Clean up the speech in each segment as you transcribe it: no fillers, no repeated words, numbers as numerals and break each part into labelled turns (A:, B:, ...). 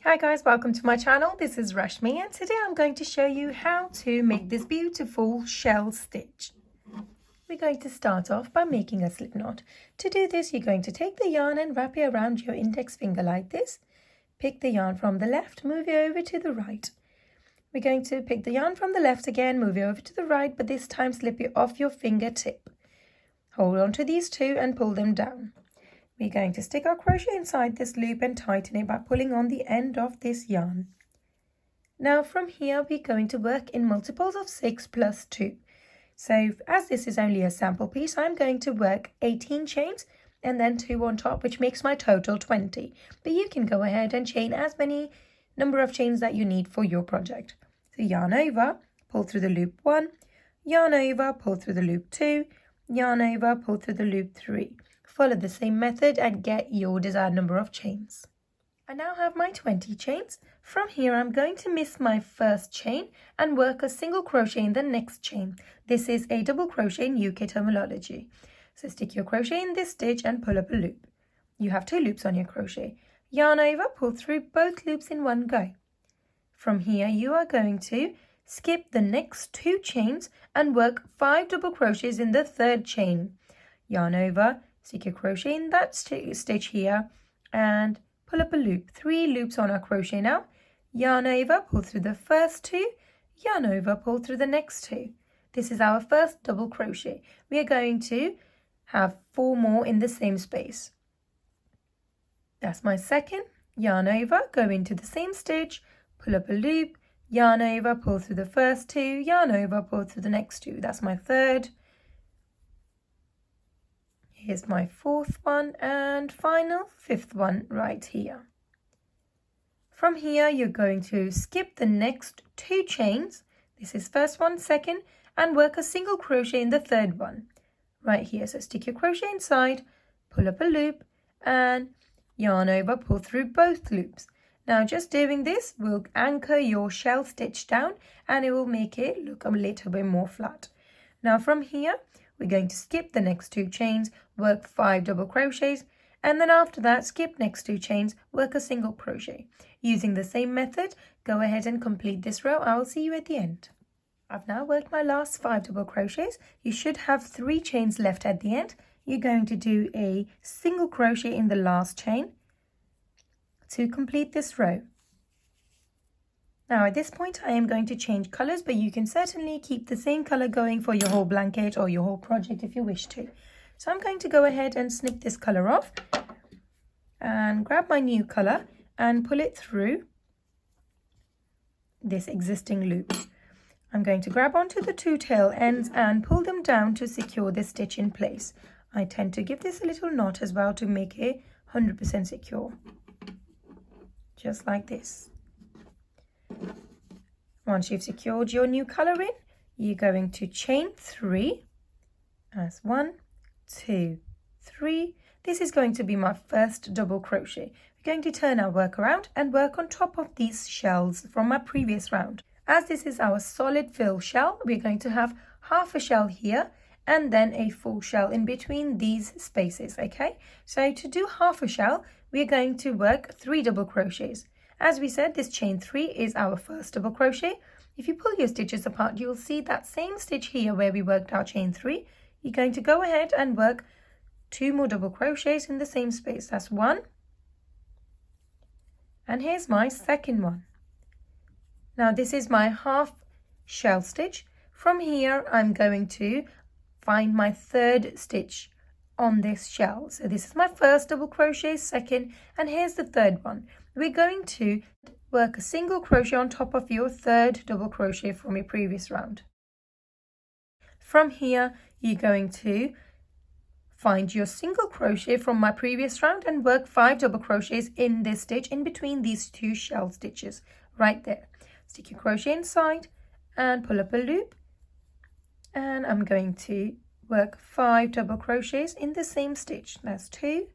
A: Hi guys, welcome to my channel. This is Rashmi and today I'm going to show you how to make this beautiful shell stitch. We're going to start off by making a slip knot. To do this, you're going to take the yarn and wrap it around your index finger like this. Pick the yarn from the left, move it over to the right. We're going to pick the yarn from the left again, move it over to the right, but this time slip it off your fingertip. Hold on to these two and pull them down. We're going to stick our crochet inside this loop and tighten it by pulling on the end of this yarn. Now from here we're going to work in multiples of 6 plus 2. So as this is only a sample piece, I'm going to work 18 chains and then 2 on top, which makes my total 20. But you can go ahead and chain as many number of chains that you need for your project. So yarn over, pull through the loop 1, yarn over, pull through the loop 2, yarn over, pull through the loop 3. Follow the same method and get your desired number of chains. I now have my 20 chains. From here I'm going to miss my first chain and work a single crochet in the next chain. This is a double crochet in UK terminology. So stick your crochet in this stitch and pull up a loop. You have 2 loops on your crochet. Yarn over, pull through both loops in one go. From here you are going to skip the next 2 chains and work 5 double crochets in the third chain. Yarn over, stick your crochet in that stitch here and pull up a loop. 3 loops on our crochet now. Yarn over, pull through the first 2, yarn over, pull through the next 2. This is our first double crochet. We are going to have 4 more in the same space. That's my second. Yarn over, go into the same stitch, pull up a loop, yarn over, pull through the first 2, yarn over, pull through the next 2. That's my third. Here's my 4th one and final 5th one right here. From here you're going to skip the next 2 chains. This is first one, second, and work a single crochet in the third one right here. So stick your crochet inside, pull up a loop and yarn over, pull through both loops. Now just doing this will anchor your shell stitch down and it will make it look a little bit more flat. Now from here we're going to skip the next 2 chains, work 5 double crochets, and then after that skip next 2 chains, work a single crochet. Using the same method, go ahead and complete this row. I will see you at the end. I've now worked my last 5 double crochets. You should have 3 chains left at the end. You're going to do a single crochet in the last chain to complete this row. Now at this point I am going to change colors, but you can certainly keep the same color going for your whole blanket or your whole project if you wish to. So I'm going to go ahead and snip this color off and grab my new color and pull it through this existing loop. I'm going to grab onto the 2 tail ends and pull them down to secure this stitch in place. I tend to give this a little knot as well to make it 100% secure. Just like this. Once you've secured your new color in, you're going to chain 3 as 1, 2, 3. This is going to be my first double crochet. We're going to turn our work around and work on top of these shells from my previous round. As this is our solid fill shell, we're going to have half a shell here and then a full shell in between these spaces, okay? So to do half a shell, we're going to work 3 double crochets. As we said, this chain 3 is our first double crochet. If you pull your stitches apart, you'll see that same stitch here where we worked our chain 3. You're going to go ahead and work 2 more double crochets in the same space. That's 1. And here's my second one. Now this is my half shell stitch. From here, I'm going to find my 3rd stitch on this shell. So this is my first double crochet, second, and here's the 3rd one. We're going to work a single crochet on top of your 3rd double crochet from your previous round. From here, you're going to find your single crochet from my previous round and work 5 double crochets in this stitch in between these 2 shell stitches right there. Stick your crochet inside and pull up a loop, and I'm going to work 5 double crochets in the same stitch. That's 2,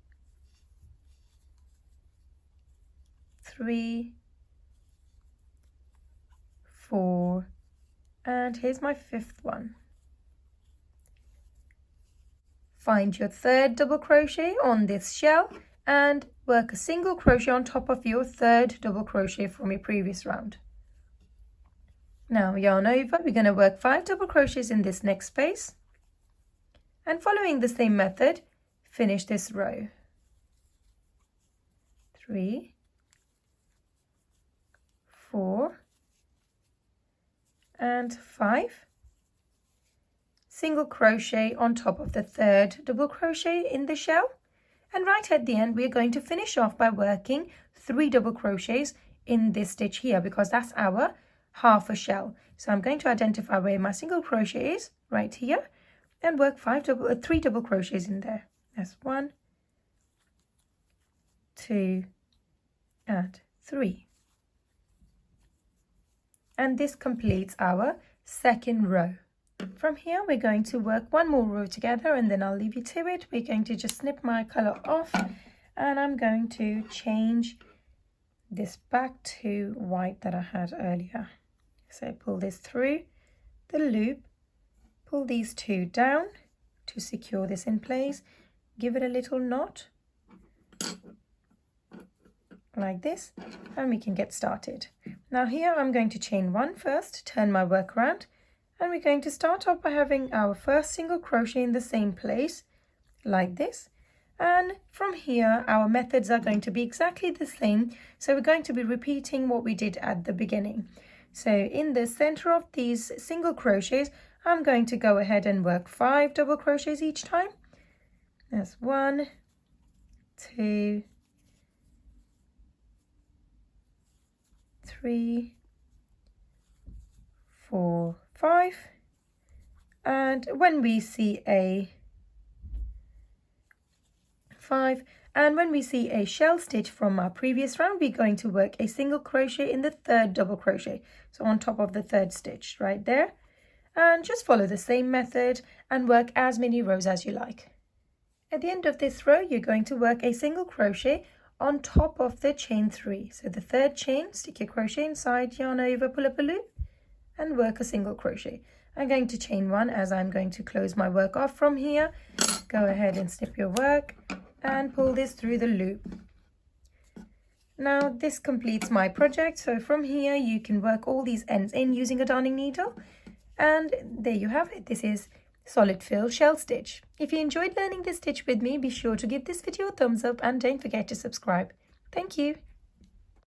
A: 3, 4, and here's my 5th one. Find your 3rd double crochet on this shell and work a single crochet on top of your third double crochet from your previous round. Now yarn over, we're going to work 5 double crochets in this next space, and following the same method, finish this row. 3, 4, and 5. Single crochet on top of the third double crochet in the shell, and right at the end we're going to finish off by working 3 double crochets in this stitch here, because that's our half a shell. So I'm going to identify where my single crochet is, right here, and work 3 double crochets in there. That's 1, 2, and 3. And this completes our second row. From here we're going to work one more row together, and then I'll leave you to it. We're going to just snip my color off, and I'm going to change this back to white that I had earlier. So pull this through the loop, pull these 2 down to secure this in place, give it a little knot like this, and we can get started. Now here I'm going to chain 1 first, turn my work around, and we're going to start off by having our first single crochet in the same place like this, and from here our methods are going to be exactly the same, so we're going to be repeating what we did at the beginning. So in the center of these single crochets I'm going to go ahead and work 5 double crochets each time. That's 1, 2, 3, 4, 5, and when we see a 5, and when we see a shell stitch from our previous round, we're going to work a single crochet in the third double crochet, so on top of the third stitch right there, and just follow the same method and work as many rows as you like. At the end of this row you're going to work a single crochet on top of the chain 3, so the third chain, stick your crochet inside, yarn over, pull up a loop, and work a single crochet. I'm going to chain 1 as I'm going to close my work off from here. Go ahead and snip your work and pull this through the loop. Now this completes my project, so from here you can work all these ends in using a darning needle, and there you have it. This is solid fill shell stitch. If you enjoyed learning this stitch with me, be sure to give this video a thumbs up and don't forget to subscribe. Thank you.